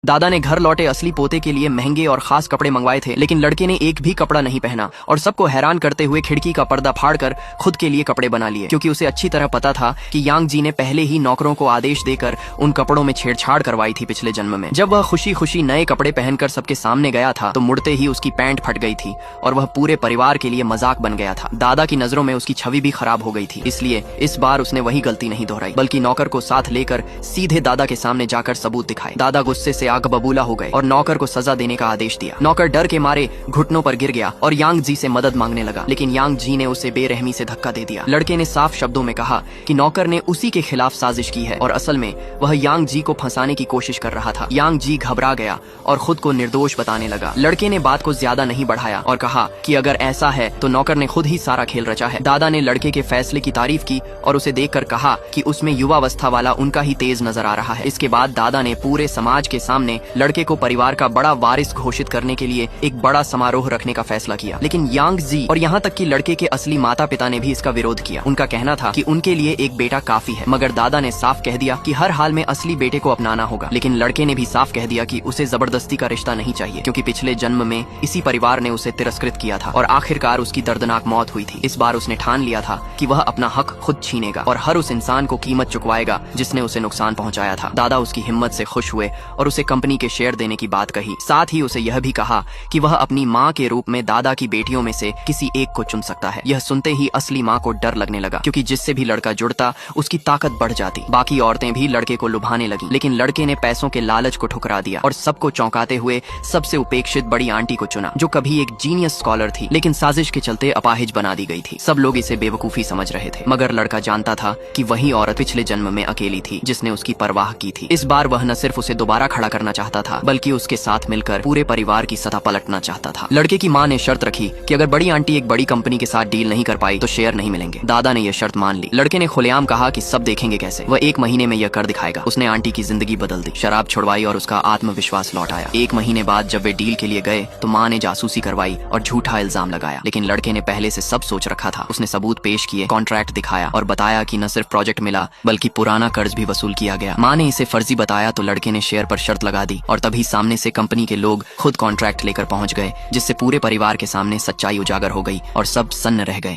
दादा ने घर लौटे असली पोते के लिए महंगे और खास कपड़े मंगवाए थे, लेकिन लड़के ने एक भी कपड़ा नहीं पहना और सबको हैरान करते हुए खिड़की का पर्दा फाड़कर खुद के लिए कपड़े बना लिए, क्योंकि उसे अच्छी तरह पता था कि यांग जी ने पहले ही नौकरों को आदेश देकर उन कपड़ों में छेड़छाड़ करवाई थी पिछले जन्म में। जब वह खुशी खुशी नए कपड़े पहनकर सबके सामने गया था तो मुड़ते ही उसकी पैंट फट गई थी और वह पूरे परिवार के लिए मजाक बन गया था। दादा की नजरों में उसकी छवि भी खराब हो गई थी, इसलिए इस बार उसने वही गलती नहीं दोहराई, बल्कि नौकर को साथ लेकर सीधे दादा के सामने जाकर सबूत दिखाए। दादा गुस्से से आग बबूला हो गए और नौकर को सजा देने का आदेश दिया। नौकर डर के मारे घुटनों पर गिर गया और यांग जी से मदद मांगने लगा, लेकिन यांग जी ने उसे बेरहमी से धक्का दे दिया। लड़के ने साफ शब्दों में कहा कि नौकर ने उसी के खिलाफ साजिश की है और असल में वह यांग जी को फंसाने की कोशिश कर रहा था। यांग जी घबरा गया और खुद को निर्दोष बताने लगा। लड़के ने बात को ज्यादा नहीं बढ़ाया और कहा कि अगर ऐसा है तो नौकर ने खुद ही सारा खेल रचा है। दादा ने लड़के के फैसले की तारीफ की और उसे देखकर कहा कि उसमें युवावस्था वाला उनका ही तेज नजर आ रहा है। इसके बाद दादा ने पूरे समाज के सामने लड़के को परिवार का बड़ा वारिस घोषित करने के लिए एक बड़ा समारोह रखने का फैसला किया, लेकिन यांग जी और यहाँ तक कि लड़के के असली माता पिता ने भी इसका विरोध किया। उनका कहना था कि उनके लिए एक बेटा काफी है, मगर दादा ने साफ कह दिया कि हर हाल में असली बेटे को अपनाना होगा। लेकिन लड़के ने भी साफ कह दिया कि उसे जबरदस्ती का रिश्ता नहीं चाहिए, क्योंकि पिछले जन्म में इसी परिवार ने उसे तिरस्कृत किया था और आखिरकार उसकी दर्दनाक मौत हुई थी। इस बार उसने ठान लिया था कि वह अपना हक खुद छीनेगा और हर उस इंसान को कीमत चुकवाएगा जिसने उसे नुकसान पहुंचाया था। दादा उसकी हिम्मत से खुश हुए और उसे कंपनी के शेयर देने की बात कही। साथ ही उसे यह भी कहा कि वह अपनी माँ के रूप में दादा की बेटियों में से किसी एक को चुन सकता है। यह सुनते ही असली माँ को डर लगने लगा, क्योंकि जिससे भी लड़का जुड़ता उसकी ताकत बढ़ जाती। बाकी औरतें भी लड़के को लुभाने लगी, लेकिन लड़के ने पैसों के लालच को ठुकरा दिया और सबको चौंकाते हुए सबसे उपेक्षित बड़ी आंटी को चुना, जो कभी एक जीनियस स्कॉलर थी लेकिन साजिश के चलते अपाहिज बना दी गई थी। सब लोग इसे बेवकूफी समझ रहे थे, मगर लड़का जानता था कि वही औरत पिछले जन्म में अकेली थी जिसने उसकी परवाह की थी। इस बार वह न सिर्फ उसे दोबारा खड़ा करना चाहता था, बल्कि उसके साथ मिलकर पूरे परिवार की सत्ता पलटना चाहता था। लड़के की माँ ने शर्त रखी कि अगर बड़ी आंटी एक बड़ी कंपनी के साथ डील नहीं कर पाई तो शेयर नहीं मिलेंगे। दादा ने यह शर्त मान ली। लड़के ने खुलेआम कहा कि सब देखेंगे कैसे, वह 1 महीने में यह कर दिखाएगा। उसने आंटी की जिंदगी बदल दी, शराब छुड़वाई और उसका आत्मविश्वास लौट आया। 1 महीने बाद जब वे डील के लिए गए तो माँ ने जासूसी करवाई और झूठा इल्जाम लगाया, लेकिन लड़के ने पहले से सब सोच रखा था। उसने सबूत पेश किए, कॉन्ट्रैक्ट दिखाया और बताया कि न सिर्फ प्रोजेक्ट मिला बल्कि पुराना कर्ज भी वसूल किया गया। माँ ने इसे फर्जी बताया तो लड़के ने शेयर पर शर्त लगा दी और तभी सामने से कंपनी के लोग खुद कॉन्ट्रैक्ट लेकर पहुंच गए, जिससे पूरे परिवार के सामने सच्चाई उजागर हो गई और सब सन्न रह गए।